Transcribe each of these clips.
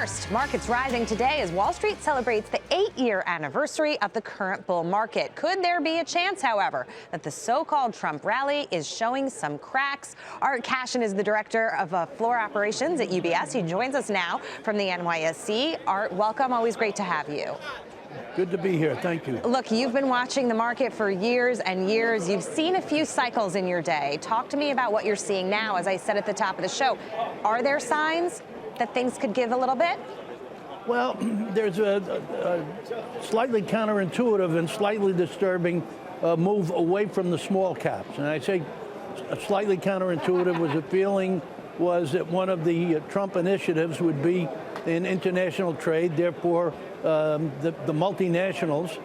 First, markets rising today as Wall Street celebrates the 8-year anniversary of the current bull market. Could there be a chance, however, that the so-called Trump rally is showing some cracks? Art Cashin is the director of floor operations at UBS. He joins us now from the NYSE. Art, welcome. Always great to have you. Good to be here. Thank you. Look, you've been watching the market for years and years. You've seen a few cycles in your day. Talk to me about what you're seeing now. As I said at the top of the show, are there signs that things could give a little bit? Well, there's a slightly counterintuitive and slightly disturbing move away from the small caps. And I say slightly counterintuitive was a feeling was that one of the Trump initiatives would be in international trade. Therefore, the multinationals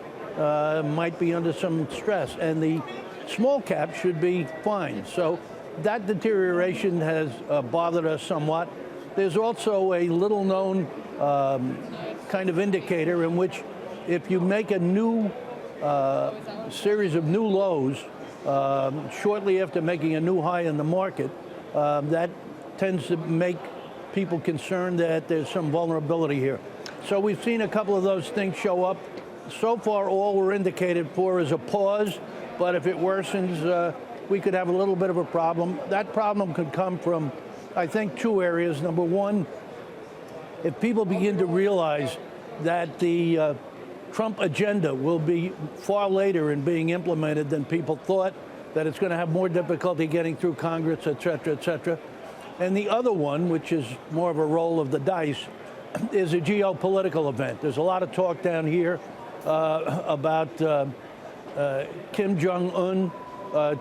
might be under some stress, and the small cap should be fine. So that deterioration has bothered us somewhat. There's also a little-known kind of indicator in which if you make a new series of new lows shortly after making a new high in the market, that tends to make people concerned that there's some vulnerability here. So we've seen a couple of those things show up. So far, all we're indicated for is a pause, but if it worsens, we could have a little bit of a problem. That problem could come from, I think, two areas. Number one, if people begin to realize that the Trump agenda will be far later in being implemented than people thought, that it's going to have more difficulty getting through Congress, et cetera, et cetera. And the other one, which is more of a roll of the dice, is a geopolitical event. There's a lot of talk down here about Kim Jong-un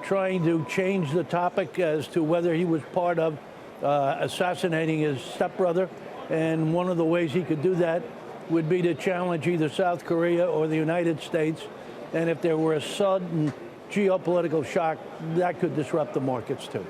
trying to change the topic as to whether he was part of assassinating his stepbrother. And one of the ways he could do that would be to challenge either South Korea or the United States. And if there were a sudden geopolitical shock, that could disrupt the markets too.